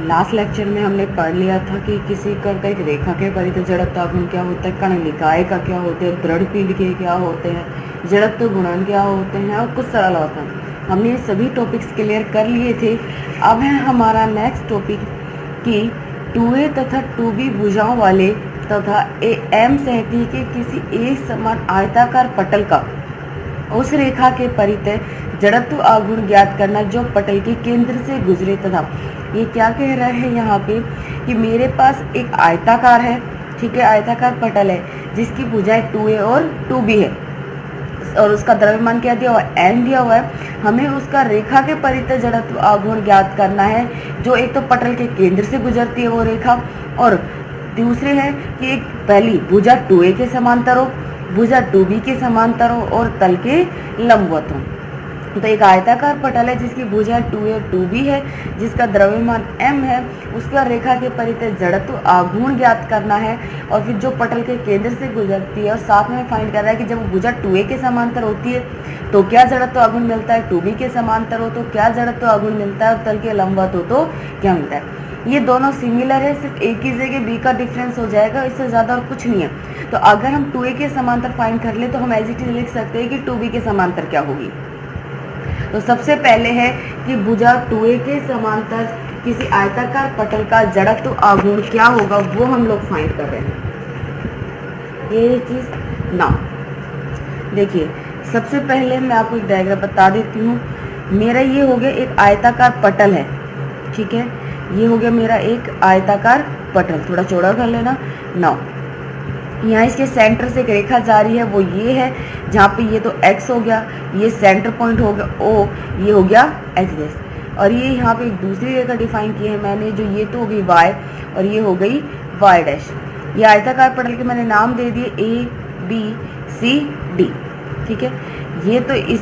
Last lecture में हमने पढ़ लिया था कि किसी कण का एक रेखा के परितः जड़त्व आघूर्ण क्या होता है, कण निकाय का क्या होते हैं, दृढ़ पीढ़ के क्या होते हैं, जड़त्व गुणन क्या होते हैं और कुछ सरल होता है। हमने ये सभी टॉपिक्स क्लियर कर लिए थे। अब है हमारा नेक्स्ट टॉपिक कि 2a तथा 2b भुजाओं वाले तथा एम सहती के किसी एक समान आयताकार पटल का उस रेखा के परितः जड़त्व आघूर्ण ज्ञात करना जो पटल के केंद्र से गुजरे। तथा ये क्या कह रहा है यहाँ पे कि मेरे पास एक आयताकार है, ठीक है, आयताकार पटल है जिसकी भुजाएं 2a और 2b है और उसका द्रव्यमान क्या दिया हुआ है, m दिया हुआ है। हमें उसका रेखा के परितः जड़त्व आघूर्ण ज्ञात करना है जो एक तो पटल के केंद्र से गुजरती है वो रेखा, और दूसरे है कि एक पहली भुजा 2a के समांतर हो, भुजा 2b के समांतर हो और तल के लंबवत हो। तो एक आयताकार पटल है जिसकी भुजा 2a और 2b है, जिसका द्रव्यमान m है, उसका रेखा के परितः जड़त्व आघूर्ण ज्ञात करना है और फिर जो पटल के केंद्र से गुजरती है। और साथ में फाइंड कर रहा है कि जब भुजा 2a के समांतर होती है तो क्या जड़त्व आघूर्ण मिलता है, 2b के समांतर हो तो क्या जड़त्व आघूर्ण मिलता है और तल के लंबवत हो तो क्या मिलता है। ये दोनों सिमिलर है, सिर्फ एक ही जगह b का डिफरेंस हो जाएगा, इससे ज़्यादा और कुछ नहीं है। तो अगर हम 2a के समांतर फाइंड कर ले तो हम एज इट इज लिख सकते हैं कि 2b के समांतर क्या होगी। तो सबसे पहले है कि भुजा 2a के समांतर किसी आयताकार पटल का जड़त्व आघूर्ण क्या होगा वो हम लोग फाइंड कर रहे हैं। ये चीज ना देखिए, सबसे पहले मैं आपको एक डायग्राम बता देती हूँ। मेरा ये हो गया एक आयताकार पटल है, ठीक है, ये हो गया मेरा एक आयताकार पटल, थोड़ा चौड़ा कर लेना। नाउ यहाँ इसके सेंटर से एक रेखा जा रही है, वो ये है जहाँ पे ये तो x हो गया, ये सेंटर पॉइंट हो गया O, ये हो गया x', और ये यहाँ पे एक दूसरी रेखा डिफाइन की है मैंने, जो ये तो हो गई y और ये हो गई y'। ये आयताकार पटल के मैंने नाम दे दिए A B C D, ठीक है। ये तो इस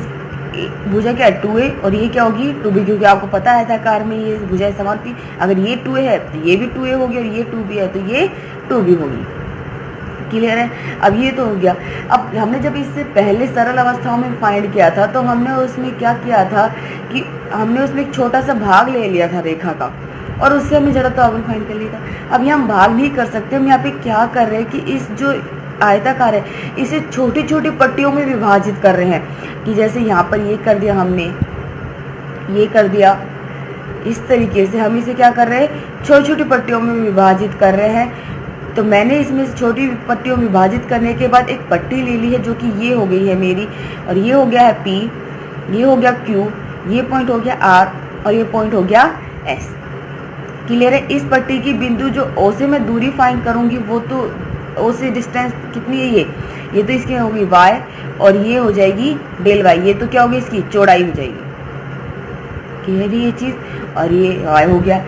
भुजा क्या है 2a और ये क्या होगी 2b, क्योंकि आपको पता है आयताकार में ये भुजाएं समान थी। अगर ये 2a है तो ये भी 2a होगी और ये 2b है तो ये 2b होगी। क्लियर है। अब ये तो हो गया। अब हमने जब इससे पहले सरल अवस्थाओं में फाइंड किया था तो हमने उसमें क्या किया था कि हमने उसमें एक छोटा सा भाग ले लिया था रेखा का और उससे हमने जड़त्व आघूर्ण फाइंड कर लिया था। अब यहाँ हम भाग नहीं कर सकते, हम यहाँ पे क्या कर रहे हैं कि इस जो आयताकार है इसे छोटी छोटी पट्टियों में विभाजित कर रहे हैं। कि जैसे यहाँ पर ये कर दिया हमने, ये कर दिया, इस तरीके से हम इसे क्या कर रहे हैं छोटी छोटी पट्टियों में विभाजित कर रहे हैं। तो मैंने इसमें से छोटी पट्टियों में विभाजित करने के बाद एक पट्टी ले ली है जो कि ये हो गई है मेरी, और ये हो गया है P, ये हो गया Q, ये पॉइंट हो गया R और ये पॉइंट हो गया S। क्लियर है। इस पट्टी की बिंदु जो O से मैं दूरी फाइंड करूंगी वो तो O से डिस्टेंस कितनी है, ये तो इसकी होगी Y और ये हो जाएगी डेल Y, ये तो क्या होगी इसकी चौड़ाई हो जाएगी। क्लियर है ये चीज, और ये Y हो गया।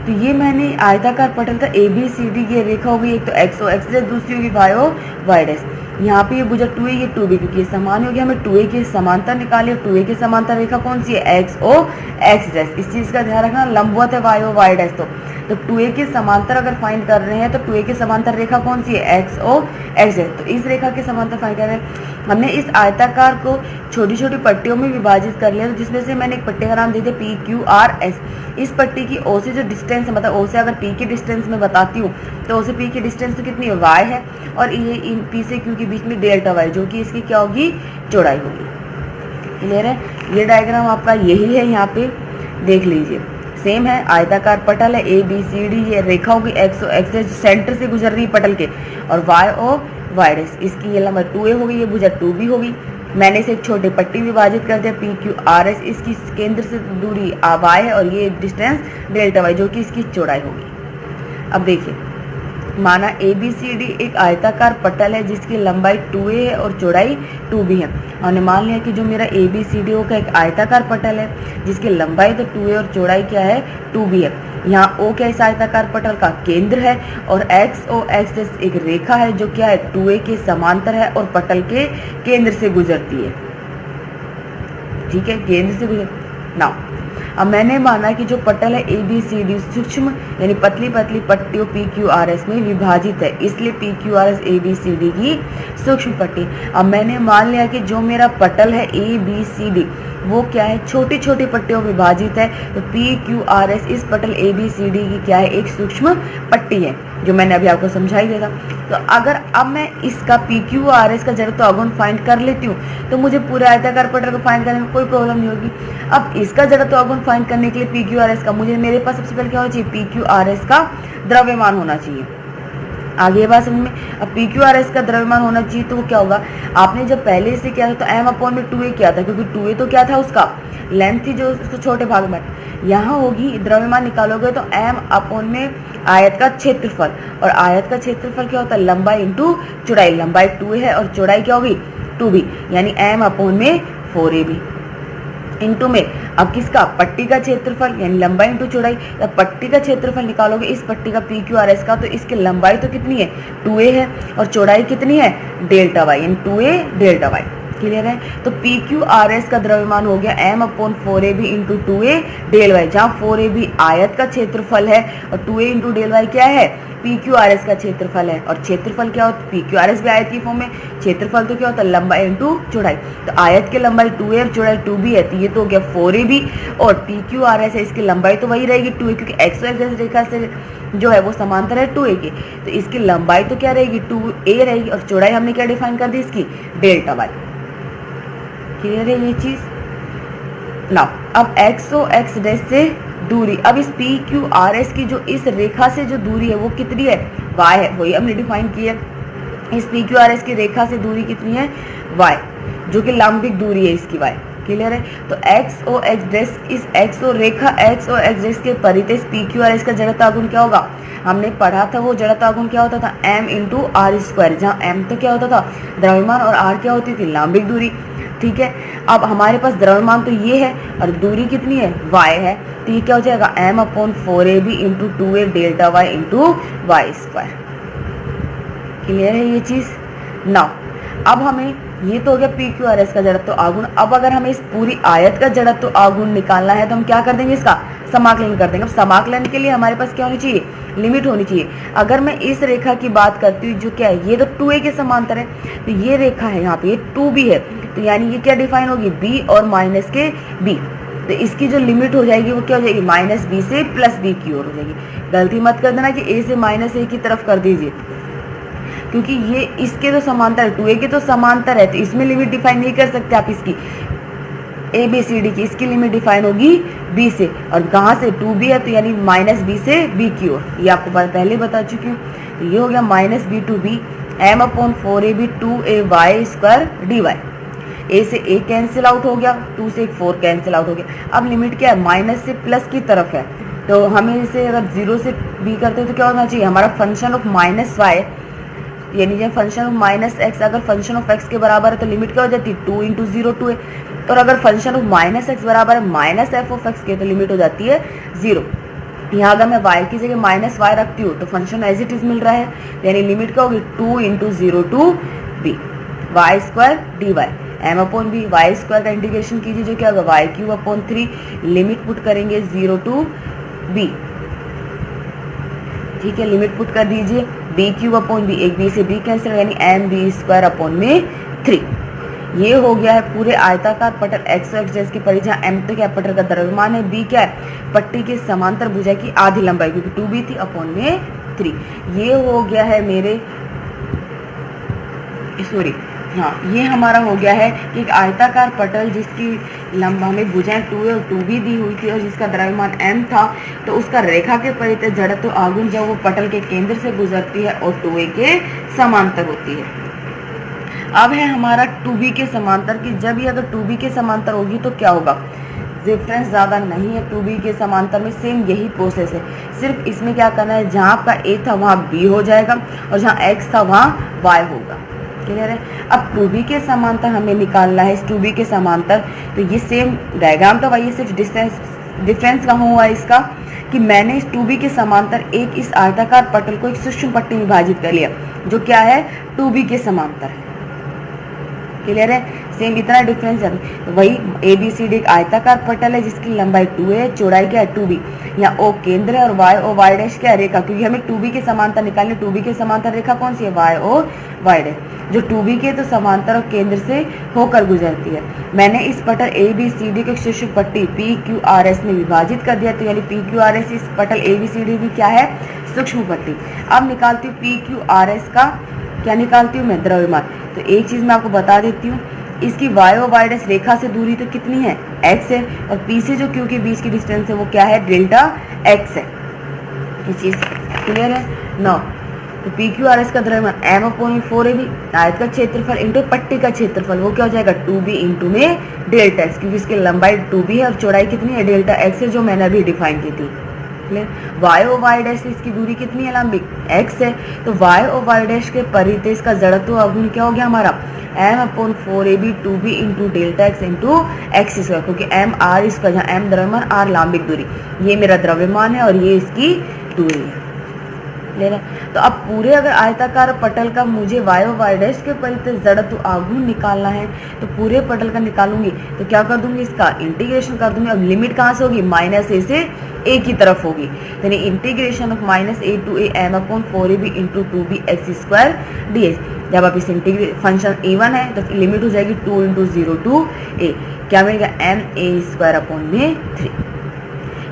तो ये मैंने आयताकार पटल का ABCD की रेखा होगी, एक तो XO X', दूसरी होगी YO Y'। यहाँ पे ये भुजा 2a ये 2b, क्योंकि ये समान हो गया। हमें 2a के समांतर निकाले, 2a के समांतर रेखा कौन सी है XO X'। इस चीज का ध्यान रखना, लंबवत है YO Y'। तो 2a के समांतर अगर फाइंड कर रहे हैं तो 2a के समांतर रेखा कौन सी है XO X'। तो इस रेखा के समांतर फाइंड कर रहे हैं। हमने इस आयताकार को छोटी छोटी पट्टियों में विभाजित कर लिया, जिसमें से मैंने एक पट्टी का नाम दे दिया PQRS। इस पट्टी की O से जो डिस्टेंस है, मतलब O से अगर P की डिस्टेंस में बताती हूँ तो O से P की डिस्टेंस तो कितनी है Y है, और ये इन P से Q के बीच में डेल्टा Y जो कि इसकी क्या होगी चौड़ाई होगी। क्लियर है। ये डायग्राम आपका यही है, यहाँ पे देख लीजिए सेम है। आयताकार पटल है ABCD, ये रेखा होगी XO X' सेंटर से गुजर रही पटल के, और YO Y'। इसकी ये लंबाई 2a होगी, ये भुजा 2b होगी। मैंने इसे एक छोटे पट्टी विभाजित कर दिया PQRS, इसकी केंद्र से दूरी y है और ये डिस्टेंस डेल्टा y जो कि इसकी चौड़ाई होगी। अब देखिए, माना ABCD एक आयताकार पटल है जिसकी लंबाई 2a है और चौड़ाई 2b है। हमने मान लिया कि जो मेरा ABCD का एक आयताकार पटल है जिसकी लंबाई तो 2a और चौड़ाई क्या है 2b है। यहाँ O क्या इस आयताकार पटल का केंद्र है और XO X' एक रेखा है जो क्या है 2a के समांतर है और पटल के केंद्र से गुजरती है। ठीक है, केंद्र से गुजर ना। अब मैंने माना कि जो पटल है ABCD सूक्ष्म यानी पतली पतली पट्टियों PQRS में विभाजित है, इसलिए PQRS ABCD की सूक्ष्म पट्टी। अब मैंने मान लिया कि जो मेरा पटल है ABCD वो क्या है, छोटी छोटी पट्टियों में विभाजित है। तो पी क्यू आर एस इस पटल ए बी सी डी की क्या है, एक सूक्ष्म पट्टी है, जो मैंने अभी आपको समझाई दिया था। तो अगर अब मैं इसका पी क्यू आर एस का जड़त्व आघूर्ण फाइंड कर लेती हूँ तो मुझे पूरे आयताकार पटल को फाइंड करने में कोई प्रॉब्लम नहीं होगी। अब इसका जड़त्व आघूर्ण फाइंड करने के लिए पी क्यू आर एस का मेरे पास सबसे पहले क्या होना चाहिए, पी क्यू आर एस का द्रव्यमान होना चाहिए। आगे ये बात समझ में। अब पी क्यू आर एस का द्रव्यमान होना चाहिए तो वो क्या होगा, आपने जब पहले से किया था तो एम अपॉन में 2a किया था, क्योंकि 2a तो क्या था, उसका लेंथ थी जो उसको छोटे भाग में। यहाँ होगी द्रव्यमान निकालोगे तो एम अपॉन में आयत का क्षेत्रफल, और आयत का क्षेत्रफल क्या होता है, लंबाई इंटू चौड़ाई। लंबाई 2a है और चौड़ाई क्या होगी 2b, यानी एम अपॉन में 4ab इंटू में अब किसका, पट्टी का क्षेत्रफल यानी लंबाई इंटू चौड़ाई। जब पट्टी का क्षेत्रफल निकालोगे इस पट्टी का पी क्यू आर एस का, तो इसकी लंबाई तो कितनी है 2a है और चौड़ाई कितनी है डेल्टा वाई, यानी 2a डेल्टा वाई। क्लियर है। तो पी क्यू आर एस का द्रव्यमान हो गया m upon 4ab into 2a del y, जहाँ 4ab आयत का क्षेत्रफल है और 2a इंटू डेल वाई क्या है, पी क्यू आर एस का क्षेत्रफल है। और क्षेत्रफल क्या होता है, पी क्यू आर एस भी आयत की फॉर्म में, क्षेत्रफल तो क्या होता है लंबाई इंटू चौड़ाई। तो आयत की लंबाई 2a और चौड़ाई 2b है, तो ये तो हो गया 4ab, और पी क्यू आर एस है इसकी लंबाई तो वही रहेगी 2a, क्योंकि एक्स एक्स रेखा से जो है वो समांतर है 2a के, तो इसकी लंबाई तो क्या रहेगी 2a रहेगी, और चौड़ाई हमने क्या डिफाइन कर दी इसकी डेल्टा वाई। क्लियर है ये चीज। नाउ अब एक्स ओ एक्स डैश से दूरी, अब इस पी क्यू आर एस की जो इस रेखा से जो दूरी है वो कितनी है, y है, वही हमने डिफाइन की है। इस पी क्यू आर एस की रेखा से दूरी कितनी है y, जो कि लंबिक दूरी है इसकी y। क्लियर है। तो एक्स ओ एक्स डैश, इस एक्स ओ रेखा एक्स ओ एक्स डैश के परिधि पी क्यू आर एस का जड़त्व आघूर्ण क्या होगा, हमने पढ़ा था वो जड़त्व आघूर्ण क्या होता था m इंटू आर स्क्वायर, जहाँ m तो क्या होता था द्रव्यमान और r क्या होती थी लंबिक दूरी। ठीक है। अब हमारे पास द्रव्यमान तो ये है और दूरी कितनी है y है, तो ये क्या हो जाएगा m upon 4ab into 2a delta y into y square. Clear है ये चीज। नाउ अब हमें ये तो हो गया पी क्यू आर एस का जड़त्व आघूर्ण। अब अगर हमें इस पूरी आयत का जड़त्व आघूर्ण निकालना है तो हम क्या कर देंगे, इसका समाकलन कर देंगे। अब समाकलन के लिए हमारे पास क्या होनी चाहिए, लिमिट होनी चाहिए। अगर मैं इस रेखा की बात करती हूँ जो क्या है, ये तो 2a के समांतर है, तो ये रेखा है यहाँ पे ये 2b है, तो यानी ये क्या डिफाइन होगी b और माइनस के b, तो इसकी जो लिमिट हो जाएगी वो क्या हो जाएगी माइनस b से प्लस b की ओर हो जाएगी। गलती मत कर देना कि a से माइनस a की तरफ कर दीजिए, क्योंकि ये इसके तो समांतर है, 2a के तो समांतर है, तो इसमें लिमिट डिफाइन नहीं कर सकते आप इसकी ए बी सी डी की, इसकी लिमिट डिफाइन होगी b से, और कहाँ से 2b है, तो यानी माइनस b से b की ओर। ये आपको पहले बता चुकी हूँ। तो ये हो गया minus b to b m upon 4ab 2ay square dy। a से a कैंसिल आउट हो गया, 2 से 4 कैंसिल आउट हो गया। अब लिमिट क्या है, माइनस से प्लस की तरफ है, तो हमें इसे अगर 0 से b करते हैं तो क्या होना चाहिए, हमारा फंक्शन ऑफ माइनस वाई, यानी जब फंक्शन ऑफ माइनस एक्स अगर फंक्शन ऑफ एक्स के बराबर है तो लिमिट क्या हो जाती है 2 इंटू 0 2a, और अगर फंक्शन ऑफ माइनस एक्स बराबर है माइनस एफ ऑफ एक्स के तो लिमिट हो जाती है 0। यहाँ अगर मैं y की जगह माइनस वाई रखती हूँ तो फंक्शन एज इट इज मिल रहा है, यानी लिमिट क्या होगी 2 into 0 to b y square d y m upon b, y square का इंटीग्रेशन कीजिए जो क्या होगा y cube upon 3, limit put करेंगे 0 टू b। ठीक है, लिमिट पुट कर दीजिए बी क्यूब अपॉन बी, एक बी से बी कैंसिल, यानी एम बी स्क्वायर अपॉन में 3। ये हो गया है पूरे आयताकार पटल एक्स एक्स जैसे की परिधि, जहाँ एम तो क्या पटल का द्रव्यमान है, बी क्या है पट्टी के समांतर भुजा की आधी लंबाई, क्योंकि 2b थी अपॉन में 3। ये हो गया है मेरे सॉरी हाँ, ये हमारा हो गया है कि एक आयताकार पटल जिसकी लंबा में भुजाएं 2a और 2b दी हुई थी और जिसका द्रव्यमान m था, तो उसका रेखा के परिधि जड़त्व आघूर्ण जब वो पटल के केंद्र से गुजरती है और 2a के समांतर होती है। अब है हमारा 2b के समांतर की, जब ये अगर 2b के समांतर होगी तो क्या होगा, डिफरेंस ज़्यादा नहीं है 2b के समांतर में, सेम यही प्रोसेस है, सिर्फ इसमें क्या करना है जहाँ आपका a था वहाँ b हो जाएगा और जहाँ x था वहाँ y होगा। क्लियर है। अब 2b के समांतर हमें निकालना है, इस 2b के समांतर, तो ये सेम डायग्राम तो वही, सिर्फ डिफरेंस कहाँ हुआ इसका कि मैंने इस 2b के समांतर एक इस आयताकार पटल को एक सूक्ष्म पट्टी में विभाजित कर लिया जो क्या है 2b के समांतर है। क्लियर है, सेम इतना डिफरेंस है। तो वही ए बी सी डी एक आयताकार पटल है जिसकी लंबाई 2a है, चौड़ाई क्या है 2b। यहाँ ओ केंद्र है और वाई ओ वाई डैश क्या है रेखा, क्योंकि हमें 2b के समांतर निकालनी। 2b के समांतर रेखा कौन सी है, वाई ओ वाई डैश। जो 2b के तो समांतर और केंद्र से होकर गुजरती है। मैंने इस पटल ए बी सी डी को सूक्ष्म पट्टी पी क्यू आर एस में विभाजित कर दिया, तो यानी पी क्यू आर एस इस पटल ए बी सी डी की क्या है, सूक्ष्म पट्टी। अब निकालती हूँ पी क्यू आर एस का, क्या निकालती हूँ मैं, द्रव्यमान। तो एक चीज मैं आपको बता देती हूँ, इसकी वाई ओ वाई डैश रेखा से दूरी तो कितनी है, x है, और p से जो q के बीच की डिस्टेंस है वो क्या है, डेल्टा x है। ये चीज क्लियर है ना। तो पी क्यू आर एस का द्रव्यमान m/4ab, आयत का क्षेत्रफल इंटू पट्टी का क्षेत्रफल, वो क्या हो जाएगा 2b इंटू में डेल्टा x, क्योंकि इसकी लंबाई 2b है और चौड़ाई कितनी है, डेल्टा x है, जो मैंने अभी डिफाइन की थी। वाई ओ वाई डैश इसकी दूरी कितनी है, लंबिक x है। तो वाई ओ वाई डैश के परिधि इसका जड़त्व अवगुण क्या हो गया हमारा, m/4ab 2b into delta x into x square, क्योंकि m r स्क्वायर, जहाँ m द्रव्यमान r लांबिक दूरी, ये मेरा द्रव्यमान है और ये इसकी दूरी है। क्लियर है। तो अब पूरे अगर आयताकार पटल का मुझे वाई ओ वाई डैश के परिधि जड़त्व आघूर्ण निकालना है, तो पूरे पटल का निकालूंगी तो क्या कर दूंगी, इसका इंटीग्रेशन कर दूंगी। अब लिमिट कहाँ से होगी, -a से a की तरफ होगी, यानी integration of -a to a m/4ab into 2b x square dx। जब आप इस फंक्शन a1 है तो लिमिट हो जाएगी 2 इंटू 0 टू a, क्या मिलेगा ma²/3।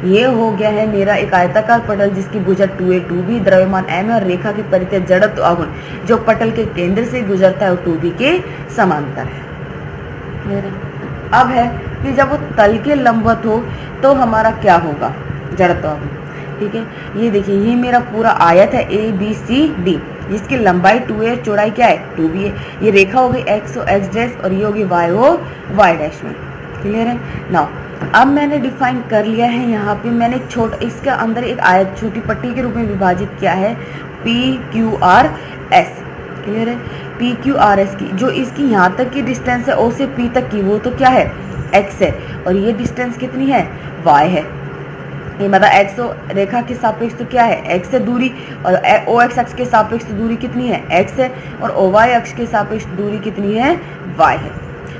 ये हो गया है मेरा एक आयताकार पटल जिसकी भुजा 2a 2b, द्रव्यमान m है और रेखा के परिधि जड़त्व आघूर्ण जो पटल के केंद्र से गुजरता है और 2b के समांतर है। अब है कि जब वो तल के लंबवत हो तो हमारा क्या होगा, जड़त्व आघूर्ण। ठीक है, ये देखिए ये मेरा पूरा आयत है ए बी सी डी, जिसकी लंबाई 2a चौड़ाई क्या है 2b है। ये रेखा हो गई x ओ x डैश और ये होगी y ओ y डैश में। क्लियर है ना। अब मैंने डिफाइन कर लिया है, यहाँ पे मैंने छोटा इसके अंदर एक आयत छोटी पट्टी के रूप में विभाजित किया है P Q R S. Clear है, पी क्यू आर एस की जो इसकी यहाँ तक की डिस्टेंस है ओ से पी तक की, वो तो क्या है x है, और ये डिस्टेंस कितनी है y है। ये मतलब एक्स ओ रेखा के सापेक्ष तो क्या है x है दूरी, और ओ एक्स अक्ष के सापेक्ष दूरी कितनी है x है, और ओ वाई अक्ष के सापेक्ष दूरी कितनी है y है।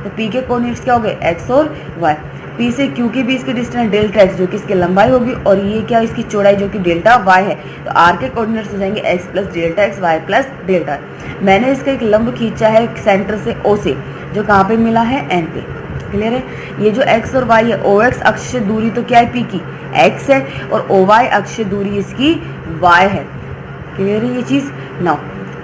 तो p के कोऑर्डिनेट्स क्या हो गए x और y। p से q के बीच की डिस्टेंस डेल्टा x जो कि इसकी लंबाई होगी, और ये क्या इसकी चौड़ाई जो कि डेल्टा y है। तो r के कोऑर्डिनेट्स हो जाएंगे x plus delta x y plus delta. मैंने इसका एक लंब खींचा है सेंटर से o से, जो कहाँ पे मिला है n पे। क्लियर है, ये जो x और y है, ओ एक्स अक्ष से दूरी तो क्या है p की x है, और ओ वाई अक्ष से दूरी इसकी y है। क्लियर है ये चीज ना।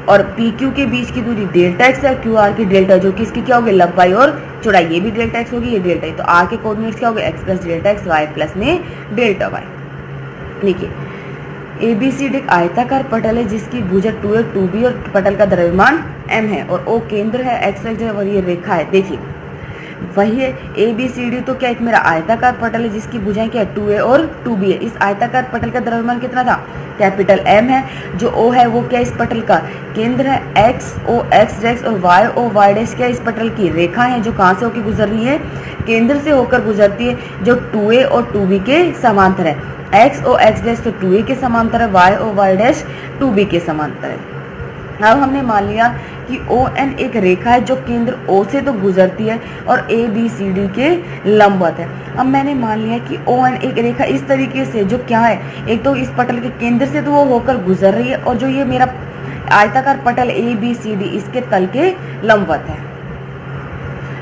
और पी क्यू के बीच की दूरी डेल्टा एक्स है, क्यू आर की डेल्टा जो कि इसकी क्या होगी लंबाई और चौड़ाई, ये भी डेल्टा एक्स होगी, ये डेल्टा। तो आर के कोऑर्डिनेट्स क्या होगा x plus delta x, y plus में डेल्टा वाई। देखिए एबीसीडी एक आयताकार पटल है जिसकी भुजा 2a 2b और पटल का द्रव्यमान m है, और ओ केंद्र है एक्स और ये रेखा है। देखिए वही है ABCD, तो क्या एक मेरा आयताकार पटल है जिसकी भुजाएं क्या है 2a और 2b है। इस आयताकार पटल का द्रव्यमान कितना था, कैपिटल M है। जो O है वो क्या इस पटल का केंद्र है, x O x डैश और y O y डैश क्या इस पटल की रेखा है जो कहाँ से होकर गुजर रही है, केंद्र से होकर गुजरती है, जो 2a और 2b के समांतर है। x O x डैश तो 2a के समांतर है, y O y dash 2b के समांतर है। अब हमने मान लिया कि ON एक रेखा है जो केंद्र O से तो गुजरती है और ABCD के लंबवत है। अब मैंने मान लिया कि ON एक रेखा इस तरीके से जो क्या है, एक तो इस पटल के केंद्र से तो वो होकर गुजर रही है, और जो ये मेरा आयताकार पटल ABCD इसके तल के लंबवत है।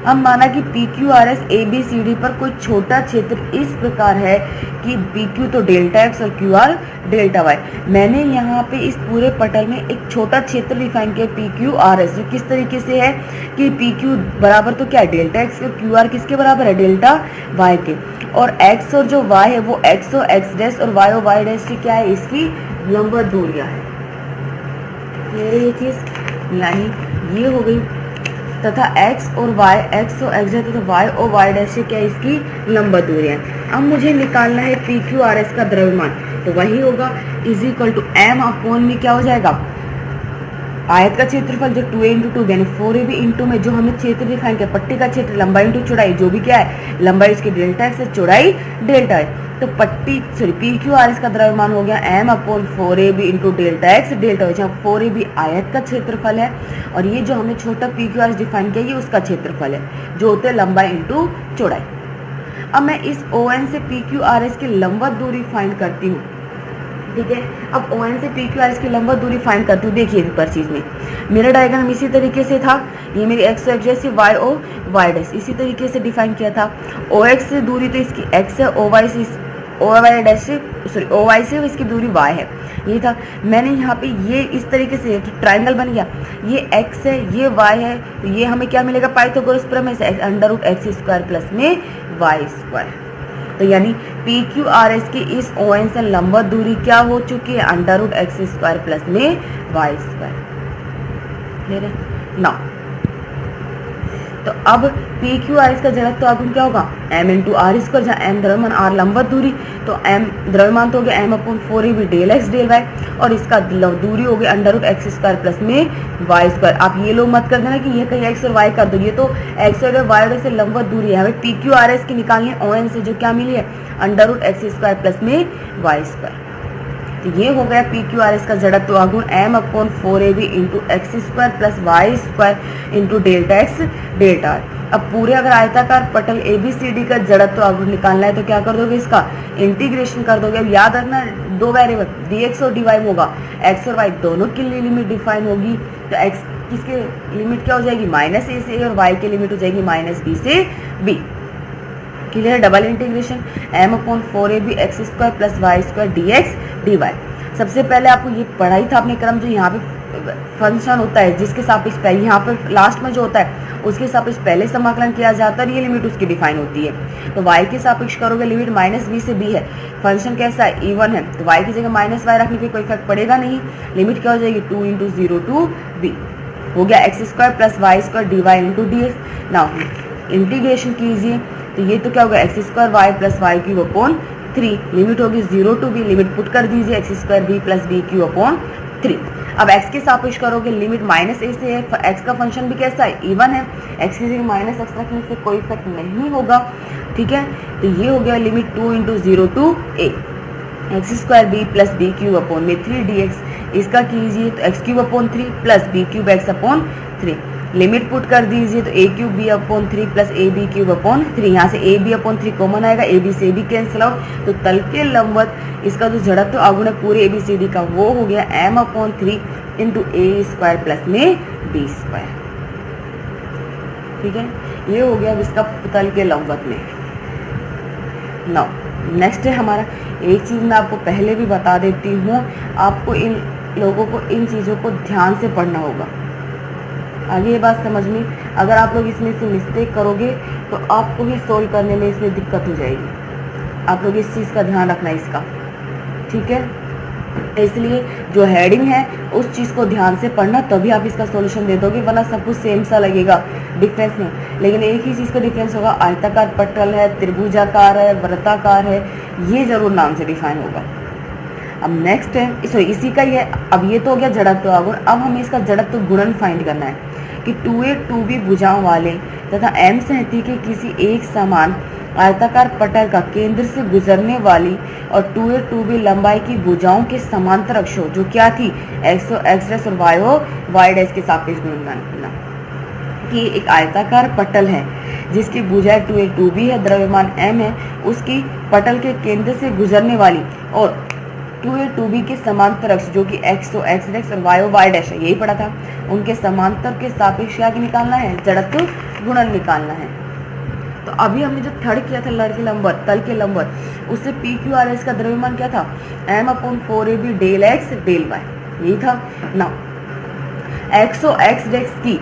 अब माना कि PQRS ABCD पर कोई छोटा क्षेत्र इस प्रकार है कि PQ तो डेल्टा एक्स और QR डेल्टा वाई। मैंने यहाँ पे इस पूरे पटल में एक छोटा क्षेत्र डिफाइन किया PQRS, जो किस तरीके से है कि PQ बराबर तो क्या है डेल्टा एक्स और QR किसके बराबर है डेल्टा वाई के, और X और जो Y है वो X और X डैश और Y और Y डैश की क्या है इसकी लंबवत दूरियां है। ये चीज यानी ये हो गई, तथा x और y, x और x तथा y और y डैश से क्या इसकी लंबवत दूरियां। अब मुझे निकालना है PQRS का द्रव्यमान, तो वही होगा is equal to m upon में क्या हो जाएगा आयत का क्षेत्रफल जो 2a इंटू 2 यानी 4ab इंटू में जो हमें क्षेत्र दिखाएंगे पट्टी का क्षेत्र लंबाई इंटू चौड़ाई, जो भी क्या है लंबाई इसकी डेल्टा एक्स है, चौड़ाई डेल्टा है। तो पट्टी sorry P Q R S का द्रव्यमान हो गया m upon 4ab into delta x delta y, जहाँ 4ab आयत का क्षेत्रफल है और ये जो हमने छोटा P Q R S define किया ये उसका क्षेत्रफल है जो होते हैं लंबाई इंटू चौड़ाई। अब मैं इस ओ एन से पी क्यू आर एस की लंबवत दूरी फाइंड करती हूँ, ठीक है। अब ओ एन से पी क्यू आर एस की लंबवत दूरी फाइंड करती हूँ। देखिए पर चीज में मेरा डायग्राम इसी तरीके से था, ये मेरी एक्स एक्स जैसे वाई ओ वाई डैश इसी तरीके से डिफाइन किया था। ओ एक्स से दूरी तो इसकी एक्स है, ओ वाई से ओ वाई डैश से सॉरी ओ वाई से इसकी दूरी वाई है, ये था। मैंने यहाँ पे ये इस तरीके से ट्राइंगल बन गया, ये एक्स है ये वाई है, तो ये हमें क्या मिलेगा पाइथागोरस प्रमेय से under root x square plus में वाई स्क्वायर। तो यानी पी क्यू आर एस की इस ओ एन से लंबवत दूरी क्या हो चुकी है under root x square plus में वाई स्क्वायर। क्लियर है ना। तो अब पी क्यू आर एस का जड़त्व आघूर्ण क्या होगा m इंटू आर स्क्वायर, जहाँ m द्रव्यमान r लंबवत दूरी, तो m द्रव्यमान तो हो गया m upon 4ab del x del y और इसका दूरी हो गई under root x square plus में वाई स्क्वायर। आप ये लोग मत कर देना कि ये कहीं x और y कर दो, ये तो x और y से लंबवत दूरी है। हमें पी क्यू आर एस की निकालनी है ओ एन से जो क्या मिली है under root x square plus में वाई स्क्वायर। तो ये हो गया पी क्यू आर एस का जड़त्व आघूर्ण m upon 4ab into x square plus y square into delta x delta r. अब पूरे अगर आयताकार पटल ABCD का जड़त्व आघूर्ण निकालना है तो क्या कर दोगे, इसका इंटीग्रेशन कर दोगे। अब याद रखना दो वेरिएबल dx और dy होगा, x और y दोनों के लिए लिमिट डिफाइन होगी। तो x किसके लिमिट क्या हो जाएगी माइनस a से a और y की लिमिट हो जाएगी माइनस b से b। Clear. Double integration m upon 4ab x square plus y square dx dy। सबसे पहले आपको ये पढ़ाई था अपने क्रम जो यहाँ पे फंक्शन होता है जिसके सापेक्ष पहले यहाँ पे लास्ट में जो होता है उसके सापेक्ष पहले समाकलन किया जाता है और ये लिमिट उसकी डिफाइन होती है। तो y के सापेक्ष करोगे लिमिट माइनस b से b है, फंक्शन कैसा है इवन है, तो y की जगह माइनस वाई रखने की कोई इफेक्ट पड़ेगा नहीं, लिमिट क्या हो जाएगी 2 इंटू 0 टू b हो गया x square plus y square d y into d x. Now integration कीजिए तो ये तो क्या होगा x square y plus y cube upon 3, limit होगी 0 टू b, लिमिट पुट कर दीजिए x square b plus b cube upon 3। अब x के सापेक्ष करोगे लिमिट माइनस a से है, x का फंक्शन भी कैसा है इवन है, x की जगह माइनस एक्स रखने से कोई इफेक्ट नहीं होगा, ठीक है। तो ये हो गया limit 2 into 0 to a x square b plus b cube upon में 3 dx, इसका कीजिए तो x cube upon 3 plus b cube x upon 3, limit put कर दीजिए तो a cube b upon 3 plus a b cube upon 3, यहाँ से a b upon 3 common आएगा, a बी से b कैंसिल आउट, तो तल के लंबवत इसका जो जड़त्व आघूर्ण है पूरे ABCD का वो हो गया m अपॉन 3 इंटू ए स्क्वायर प्लस में b स्क्वायर। ठीक है, ये हो गया इसका तल के लंबवत में। नाउ नेक्स्ट है हमारा, एक चीज़ मैं आपको पहले भी बता देती हूँ, आपको इन लोगों को इन चीज़ों को ध्यान से पढ़ना होगा। आगे ये बात समझ में, अगर आप लोग इसमें से मिस्टेक करोगे तो आपको ही सोल्व करने में इसमें दिक्कत हो जाएगी। आप लोग इस चीज़ का ध्यान रखना इसका, ठीक है। इसलिए जो हेडिंग है उस चीज़ को ध्यान से पढ़ना, तभी आप इसका सॉल्यूशन दे दोगे, वरना सब कुछ सेम सा लगेगा, डिफरेंस नहीं। लेकिन एक ही चीज़ का डिफरेंस होगा, आयताकार पटल है, त्रिभुजाकार है, वृत्ताकार है, ये जरूर नाम से डिफाइन होगा। अब नेक्स्ट है सॉरी इसी का ही है, अब ये तो हो गया जड़त्व आघूर्ण। अब हमें इसका जड़त्व गुणन फाइंड करना है कि 2a 2b भुजाओं वाले तथा m संहति के किसी एक समान आयताकार पटल का केंद्र से गुजरने वाली और 2a 2b लंबाई की भुजाओं के समांतर अक्षों जो क्या थी x डैश और y डैश के सापेक्ष गुणन करना। कि एक आयताकार पटल है जिसकी भुजाएं 2a 2b है, द्रव्यमान m है, उसकी पटल के केंद्र से गुजरने वाली और 2a 2b के समांतर अक्ष जो कि x डैश और y डैश है, यही पढ़ा था, उनके समांतर के सापेक्ष क्या निकालना है, जड़त्व गुणन निकालना है। तो अभी हमने जो थर्ड किया था लड़ के लंबवत तल के लंबवत, उससे पी क्यू आर एस का द्रव्यमान क्या था m upon 4ab del x del y, यही था ना। x और x डैश की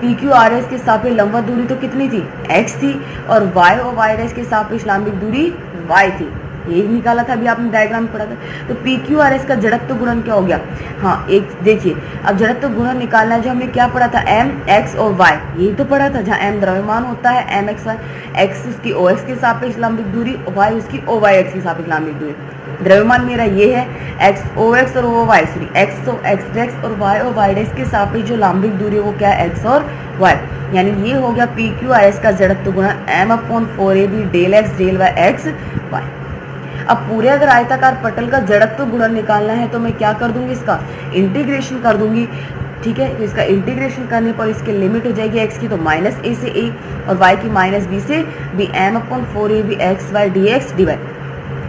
पी क्यू आर एस के सापेक्ष लंबवत दूरी तो कितनी थी x थी, और y और y डैश के सापेक्ष लंबिक दूरी y थी, ये निकाला था, अभी आपने डायग्राम पढ़ा था। तो पी क्यू आर एस का जड़त्व गुणन क्या हो गया, हाँ एक देखिए, अब जड़त्व गुणन निकालना है, जो हमने क्या पढ़ा था m x और y, यही तो पढ़ा था, जहाँ m द्रव्यमान होता है m x y, x उसकी o x के सापेक्ष लंबिक दूरी, y उसकी o y x के सापेक्ष लंबिक दूरी। द्रव्यमान मेरा ये है x o x और o y sorry x o x dash और y o y डैश के सापेक्ष जो लंबिक दूरी है वो क्या है x और y, यानी ये हो गया पी क्यू आर एस का जड़त्व गुणन m upon 4ab del x del y x y। अब पूरे अगर आयताकार पटल का जड़त्व गुणन निकालना है तो मैं क्या कर दूंगी, इसका इंटीग्रेशन कर दूंगी। ठीक है, तो इसका इंटीग्रेशन करने पर इसकी लिमिट हो जाएगी x की तो माइनस a से a और y की माइनस b से b m/4ab x y dx dy।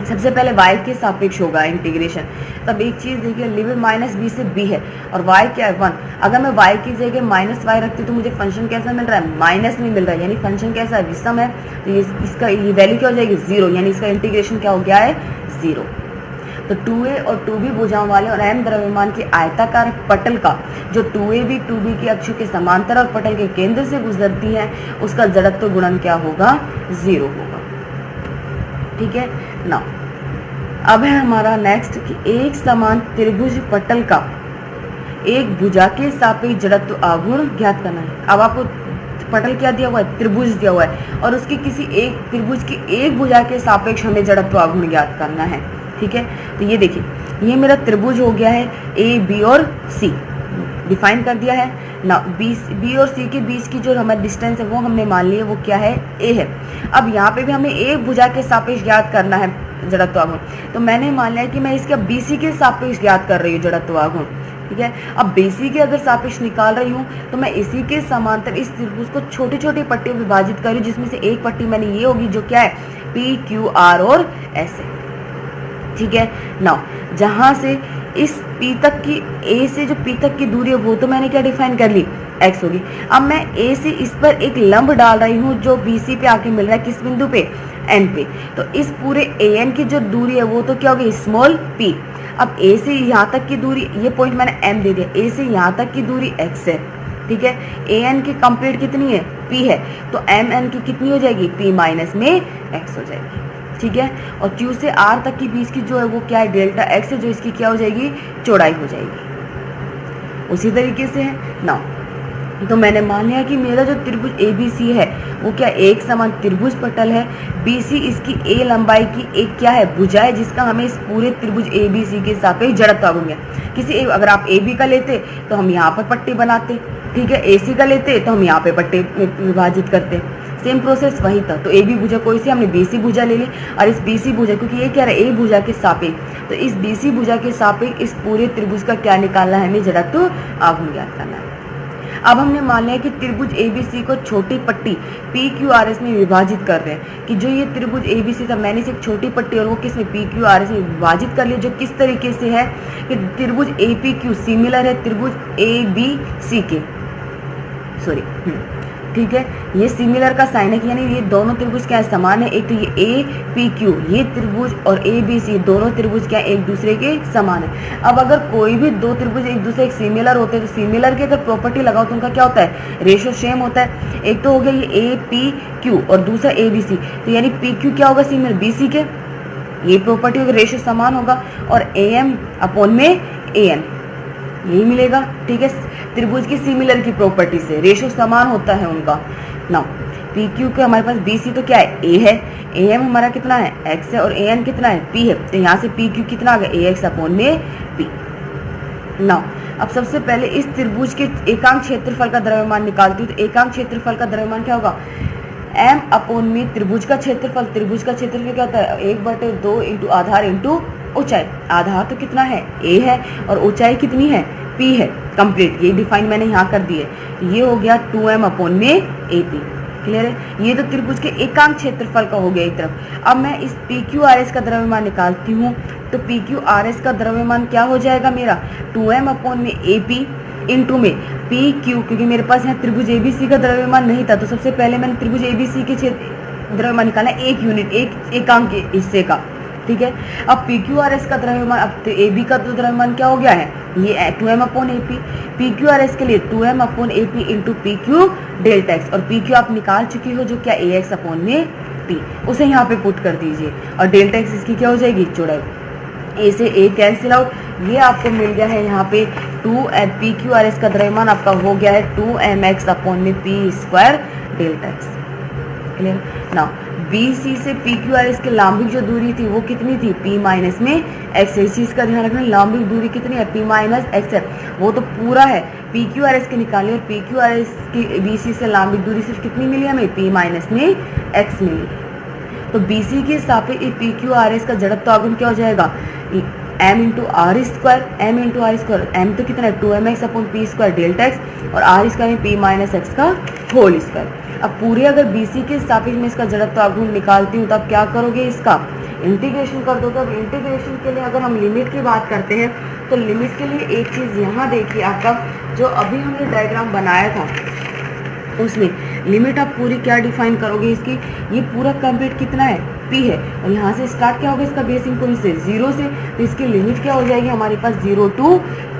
सबसे पहले y के सापेक्ष होगा इंटीग्रेशन। तब एक चीज देखिए, लिमिट माइनस b से b है और y क्या है 1। अगर मैं y की जगह माइनस y रखती तो मुझे फंक्शन कैसा मिल रहा है, माइनस में मिल रहा है, यानी फंक्शन कैसा है, विषम है। तो इसका ये वैल्यू क्या हो जाएगी 0, यानी इसका इंटीग्रेशन क्या हो गया है 0। तो 2a और 2b भुजाओं वाले और m द्रव्यमान के आयताकार पटल का जो 2ab 2b की अक्षों के समांतर और पटल के केंद्र से गुजरती है उसका जड़त्व गुणन क्या होगा 0 होगा। ठीक है ना। अब है हमारा नेक्स्ट कि एक समान त्रिभुज पटल का एक भुजा के सापेक्ष जड़त्व आघूर्ण ज्ञात करना है। अब आपको पटल क्या दिया हुआ है, त्रिभुज दिया हुआ है और उसकी किसी एक त्रिभुज की एक भुजा के सापेक्ष हमें जड़त्व आघूर्ण ज्ञात करना है। ठीक है, तो ये देखिए, ये मेरा त्रिभुज हो गया है ए बी और सी, डिफाइन कर दिया है ना। बी और सी के बीच की जो हमारा डिस्टेंस है वो हमने मान लिया वो क्या है ए है। अब यहाँ पे भी हमें एक भुजा के सापेक्ष ज्ञात करना है जड़त्व आघूर्ण, तो मैंने मान लिया कि मैं इसका बीसी के सापेक्ष ज्ञात कर रही हूँ जड़त्व आघूर्ण। ठीक है, अब बीसी के अगर सापेक्ष निकाल रही हूँ तो मैं इसी के समांतर इस त्रिभुज को छोटी छोटी पट्टियों में विभाजित कर रही हूँ, जिसमें से एक पट्टी मैंने ये होगी जो क्या है पी क्यू आर और एस है। ठीक है ना, जहां से इस P तक की A से जो P तक की दूरी है वो तो मैंने क्या डिफाइन कर ली x होगी। अब मैं A से इस पर एक लंब डाल रही हूँ जो BC पे आके मिल रहा है किस बिंदु पे N पे, तो इस पूरे AN की जो दूरी है वो तो क्या होगी स्मॉल p। अब A से यहाँ तक की दूरी, ये पॉइंट मैंने M दे दिया, A से यहाँ तक की दूरी x है। ठीक है, AN की कंप्लीट कितनी है P है, तो MN की कितनी हो जाएगी P माइनस में x हो जाएगी। ठीक है, और Q से R तक की बीच की जो है वो क्या है डेल्टा x है, जो इसकी क्या हो जाएगी चौड़ाई हो जाएगी। उसी तरीके से है ना, तो मैंने मान लिया कि मेरा जो त्रिभुज ABC है वो क्या एक समान त्रिभुज पटल है। BC इसकी A लंबाई की एक क्या है भुजा है, जिसका हमें इस पूरे त्रिभुज ABC के सापेक्ष जड़त्व आघूर्ण है। किसी एक अगर आप AB का लेते तो हम यहाँ पर पट्टी बनाते, ठीक है, AC का लेते तो हम यहाँ पे पट्टी विभाजित करते, सेम प्रोसेस वही था। तो AB भुजा कोई सी हमने BC भुजा ले ली और इस BC भुजा, क्योंकि ये क्या है A भुजा के सापेक्ष, तो इस BC भुजा के सापेक्ष इस पूरे त्रिभुज का क्या निकालना है हमें जड़त्व आघूर्ण ज्ञात करना है। अब हमने मान लिया कि त्रिभुज ABC को छोटी पट्टी PQRS में विभाजित कर रहे हैं, कि जो ये त्रिभुज ABC था मैंने इसे एक छोटी पट्टी और वो किसमें PQRS में विभाजित कर लिया, जो किस तरीके से है कि त्रिभुज APQ सिमिलर है त्रिभुज ABC के, सॉरी ठीक है, ये सिमिलर का साइन है कि यानी ये दोनों त्रिभुज क्या है समान है। एक तो ये APQ ये त्रिभुज और ABC दोनों त्रिभुज क्या एक दूसरे के समान है। अब अगर कोई भी दो त्रिभुज एक दूसरे के सिमिलर होते हैं तो सिमिलर की अगर प्रॉपर्टी लगाओ तो उनका क्या होता है रेशियो सेम होता है। एक तो हो गया ये APQ और दूसरा ABC, तो यानी PQ क्या होगा सिमिलर BC के, ये प्रॉपर्टी होगी रेशियो समान होगा और AM अपॉन में AN यही मिलेगा। ठीक है, त्रिभुज की सिमिलर की प्रॉपर्टी से रेशियो समान होता है उनका ना। PQ के हमारे पास BC तो क्या है A है, AM हमारा कितना है X है और AN कितना है P है, तो यहाँ से PQ कितना आ गया AX अपॉन में P ना। अब सबसे पहले इस त्रिभुज के एकांक क्षेत्रफल का द्रव्यमान निकालती हूँ, तो एकांक क्षेत्रफल का द्रव्यमान क्या होगा M अपॉन में त्रिभुज का क्षेत्रफल। त्रिभुज का क्षेत्रफल क्या होता है 1/2 इंटू आधार इंटू ऊंचाई। आधार तो कितना है A है और ऊंचाई कितनी है P है, कंप्लीट ये डिफाइन मैंने यहाँ कर दी है। ये हो गया 2M अपॉन में AP, क्लियर है। ये तो त्रिभुज के एकांक क्षेत्रफल का हो गया एक तरफ। अब मैं इस PQRS का द्रव्यमान निकालती हूँ, तो PQRS का द्रव्यमान क्या हो जाएगा मेरा 2M अपॉन में AP इंटू में PQ, क्योंकि मेरे पास यहाँ त्रिभुज ABC का द्रव्यमान नहीं था, तो सबसे पहले मैंने त्रिभुज ABC के द्रव्यमान निकाला एक यूनिट एक एकांक हिस्से का। ठीक है, अब PQRS का द्रव्यमान, अब AB का तो द्रव्यमान क्या हो गया है ये 2M अपॉन AP। PQRS के लिए 2M upon AP into PQ delta x, और PQ आप निकाल चुकी हो जो क्या AX अपॉन में P, उसे यहाँ पे पुट कर दीजिए और डेल्टा x इसकी क्या हो जाएगी चौड़ाई। A से A कैंसिल आउट, ये आपको मिल गया है यहाँ पे 2M PQRS का द्रव्यमान आपका हो गया है 2mx अपॉन में P square delta x, clear ना। BC से PQRS के लंबिक जो दूरी थी वो कितनी थी P माइनस में x। इस चीज का ध्यान रखना, लंबिक दूरी कितनी है P माइनस x है, वो तो पूरा है PQRS के निकालिए और PQRS की BC से लंबिक दूरी सिर्फ कितनी मिली हमें P माइनस में x मिली। तो BC के सापेक्ष PQRS का जड़त्व आघूर्ण क्या हो जाएगा, m into r square, m तो कितना है 2mx upon p square delta x और r स्क्वायर में p माइनस एक्स का होल स्क्वायर। अब पूरे अगर BC के सापेक्ष में इसका जड़त्व आघूर्ण निकालती हूँ तो अब क्या करोगे, इसका इंटीग्रेशन कर दोगे। अब इंटीग्रेशन के लिए अगर हम लिमिट की बात करते हैं तो लिमिट के लिए एक चीज़ यहाँ देखिए, आपका जो अभी हमने डायग्राम बनाया था उसमें लिमिट आप पूरी क्या डिफाइन करोगे इसकी, ये पूरा कंप्लीट कितना है p है और यहाँ से स्टार्ट क्या होगा इसका बेसिक पॉइंट से 0 से, तो इसकी लिमिट क्या हो जाएगी हमारे पास 0 टू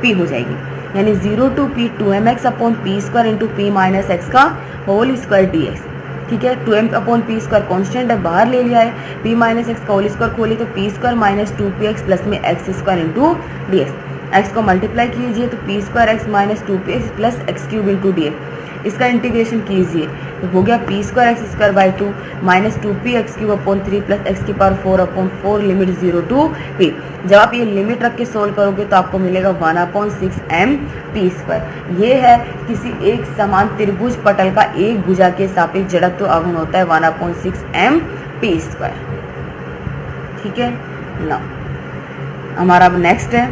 p हो जाएगी, यानी 0 to p 2mx upon p square into p minus x का होल स्क्वायर dx। ठीक है, 2m upon p square constant है बाहर ले लिया है, p माइनस एक्स का होल स्क्वायर खोली तो p square minus 2px plus में x square into dx। X को मल्टीप्लाई कीजिए तो p square x minus 2px plus x cube into dx। इसका इंटीग्रेशन कीजिए तो हो गया p square x square by 2 minus 2p x cube upon 3 plus x की power 4 upon 4 limit 0 to p। जब आप ये लिमिट रख के सोल्व करोगे तो आपको मिलेगा 1/6m p स्क्वायर। ये है किसी एक समान त्रिभुज पटल का एक भुजा के सापेक्ष जड़त्व आघूर्ण होता है 1/6m p स्क्वायर। ठीक है ना, हमारा अब नेक्स्ट है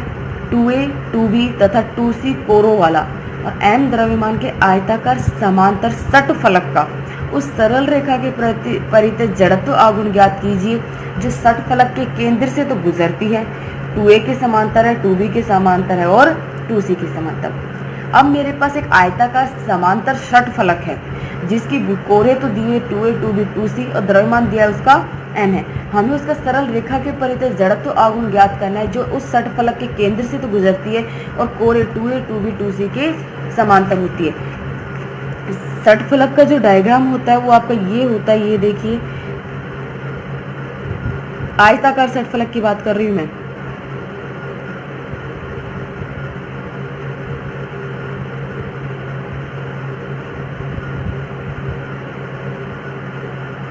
2a 2b तथा 2c कोरों वाला और m द्रव्यमान के आयताकार समांतर सट फलक का उस सरल रेखा के परितः जड़त्व आघूर्ण ज्ञात कीजिए जो सट फलक के केंद्र से तो गुजरती है, 2a के समांतर है, 2b के समांतर है और 2c के समांतर। अब मेरे पास एक आयताकार समांतर सट फलक है जिसकी कोरे तो दिए 2a 2b 2c और द्रव्यमान दिया है उसका m है। हमें उसका सरल रेखा के परितः जड़त्व आघूर्ण ज्ञात करना है जो उस सट फलक के केंद्र से तो गुजरती है और कोरे 2a 2b 2c के समांतर होती है। सट फलक का जो डायग्राम होता है वो आपका ये होता है, ये देखिए आयताकार सट फलक की बात कर रही हूँ मैं।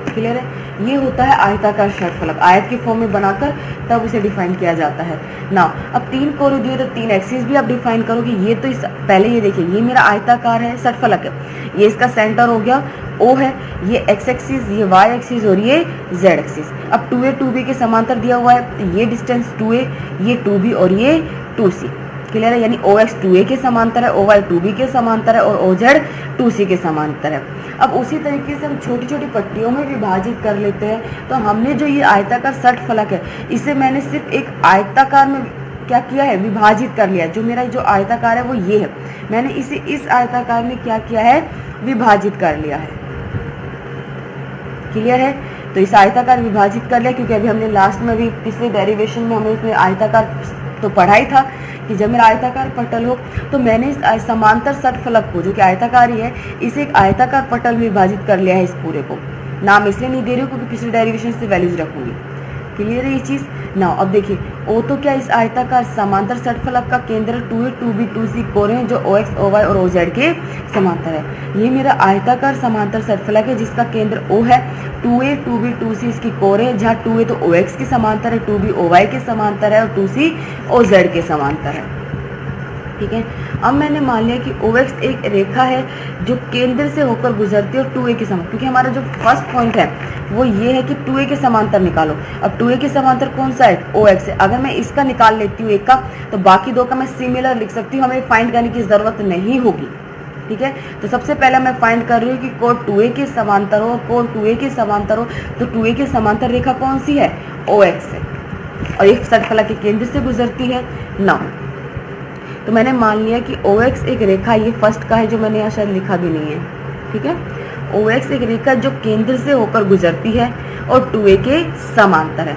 क्लियर है, ये होता है आयताकार सट फलक, आयत के फॉर्म में बनाकर तब उसे डिफाइन किया जाता है ना। अब 3 कोरे दिए तो 3 एक्सिस भी आप डिफाइन करोगे। ये तो इस पहले ये देखिए, ये मेरा आयताकार है सट फलक है, ये इसका सेंटर हो गया O है, ये x एक्सिस, ये y एक्सिस और ये z एक्सिस। अब 2a 2b के समांतर दिया हुआ है तो ये डिस्टेंस 2a, ये 2b और ये 2c। क्लियर है, यानी OX 2a के समांतर है, OY 2b के समांतर है और OZ 2c के समांतर है। अब उसी तरीके से हम छोटी छोटी पट्टियों में विभाजित कर लेते हैं। तो हमने जो ये आयताकार सट फलक है इसे मैंने सिर्फ एक आयताकार में क्या किया है, विभाजित कर लिया। जो मेरा जो आयताकार है वो ये है, मैंने इसे इस आयताकार में क्या किया है, विभाजित कर लिया है। क्लियर है, तो इस आयताकार विभाजित कर लिया क्योंकि अभी हमने लास्ट में भी पिछले डेरिवेशन में हमने इसमें आयताकार तो पढ़ा ही था कि जब मेरा आयताकार पटल हो तो मैंने इस समांतर सट फलक को जो कि आयताकार ही है इसे एक आयताकार पटल में विभाजित कर लिया है। इस पूरे को नाम इसलिए नहीं दे रही हूँ क्योंकि पिछले डेरिवेशन से वैल्यूज रखूंगी। क्लियर है ये चीज़ ना। अब देखिए O तो क्या इस आयताकार समांतर सट फलक का केंद्र 2a 2b 2c कोरे हैं जो OX OY और OZ के समांतर है। ये मेरा आयताकार समांतर सट फलक है जिसका केंद्र O है, 2a 2b 2c इसकी कोरे है जहाँ 2a तो OX के समांतर है, 2b OY के समांतर है और 2c OZ के समांतर है। ठीक है, अब मैंने मान लिया कि OX एक रेखा है जो केंद्र से होकर गुजरती है और 2a के समांतर, क्योंकि हमारा जो फर्स्ट पॉइंट है वो ये है कि 2a के समांतर निकालो। अब 2a के समांतर कौन सा है, OX है। अगर मैं इसका निकाल लेती हूँ एक का तो बाकी दो का मैं सिमिलर लिख सकती हूँ, हमें फाइंड करने की जरूरत नहीं होगी। ठीक है, तो सबसे पहले मैं फाइंड कर रही हूँ कि कोण 2a के समांतर हो, कोण 2a के समांतर हो, तो 2a के समांतर रेखा कौन सी है, OX है और एक सट फलक के केंद्र से गुजरती है ना। तो मैंने मान लिया कि OX एक रेखा, ये फर्स्ट का है जो मैंने यहाँ शायद लिखा भी नहीं है। ठीक है, OX एक रेखा जो केंद्र से होकर गुजरती है और 2a के समांतर है।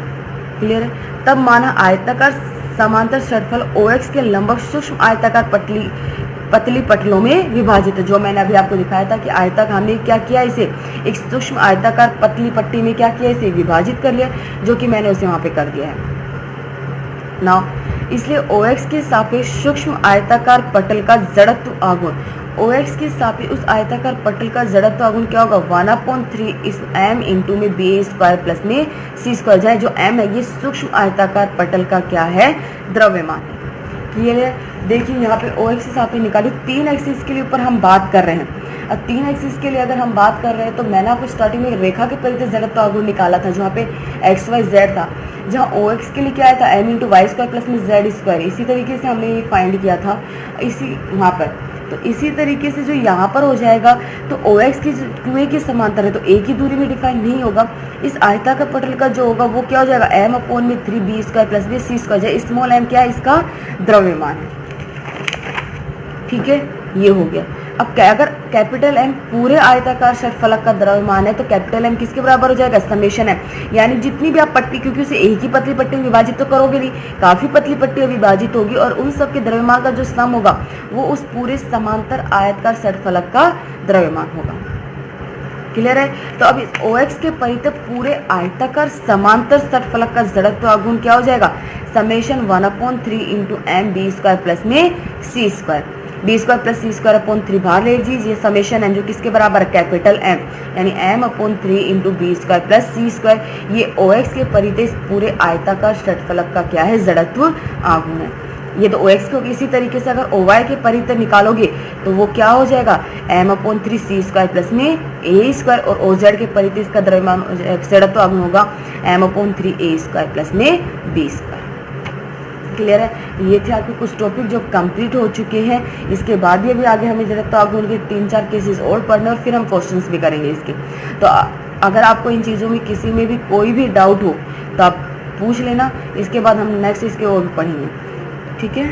क्लियर है, तब माना आयताकार समांतर सटफल OX के लंबवत सूक्ष्म आयताकार पतली पटलों में विभाजित है। जो मैंने अभी आपको दिखाया था कि आयताकार हमने क्या किया, इसे एक सूक्ष्म आयताकार पतली पट्टी में क्या किया, इसे विभाजित कर लिया, जो कि मैंने उसे वहां पे कर दिया है ना। इसलिए OX के सापेक्ष सूक्ष्म आयताकार पटल का जड़त्व आघूर्ण, OX के सापेक्ष उस आयताकार पटल का जड़त्व आघूर्ण क्या होगा, 1/3 इस m इंटू में b स्क्वायर प्लस में c स्क्वायर, जाए जो m है ये सूक्ष्म आयताकार पटल का क्या है, द्रव्यमान है। क्लियर है, देखिए यहाँ पे OX के सापेक्ष निकाली 3 एक्सिस के लिए ऊपर हम बात कर रहे हैं। और 3 एक्सिस के लिए अगर हम बात कर रहे हैं तो मैंने आपको स्टार्टिंग में रेखा के परिधि जड़त्व आघूर्ण निकाला था, जहाँ पे एक्स वाई जेड था, जहाँ ओ एक्स के लिए क्या आया था m into y square plus में जेड स्क्वायर। इसी तरीके से हमने ये फाइंड किया था इसी वहाँ पर। तो इसी तरीके से जो यहाँ पर हो जाएगा तो ओ एक्स की टू ए के समांतर है तो ए की दूरी में डिफाइन नहीं होगा। इस आयताकार पटल का जो होगा वो क्या हो जाएगा एम अपॉन में 3b square plus b c square जाए। स्मॉल एम क्या है, इसका द्रव्यमान है। ठीक है, ये हो गया। अब अगर कैपिटल एम पूरे आयताकार षटफलक का द्रव्यमान है तो कैपिटल एम किसके बराबर हो जाएगा, समेशन एम। यानी जितनी भी आप पट्टी, क्योंकि उसे एक ही पतली पट्टी में विभाजित तो करोगे नहीं, काफी पतली पट्टी विभाजित होगी और उन सब के द्रव्यमान का जो सम होगा वो उस पूरे समांतर आयताकार षटफलक का द्रव्यमान होगा। क्लियर है। तो अब इस OX के परितः पूरे आयताकार समांतर षटफलक का जड़त्व आघूर्ण क्या हो जाएगा, summation 1/3 into m b square plus में c square. B square plus सी स्क्वायर अपॉन 3 बाहर ले लीजिए, समेशन एम जो किसके बराबर है, कैपिटल एम, यानी M upon 3 into B square plus सी स्क्वायर। ये OX के परितः पूरे आयताकार षटफलक का क्या है, जड़त्व आघूर्ण है। ये तो OX को इसी तरीके से अगर OY के परितः निकालोगे तो वो क्या हो जाएगा, m अपॉन 3 सी स्क्वायर प्लस में ए स्क्वायर, और OZ के परितः इसका द्रव्यमान जड़त्व आघूर्ण होगा m अपॉन 3 ए स्क्वायर प्लस में बी स्क्वायर। क्लियर है। ये थे आपके कुछ टॉपिक जो कंप्लीट हो चुके हैं। इसके बाद भी अभी आगे हमें जड़त्व आघूर्ण के 3-4 केसेस और पढ़ने और फिर हम क्वेश्चंस भी करेंगे इसके। तो अगर आपको इन चीज़ों में किसी में भी कोई भी डाउट हो तो आप पूछ लेना। इसके बाद हम नेक्स्ट इसके और भी पढ़ेंगे। ठीक है।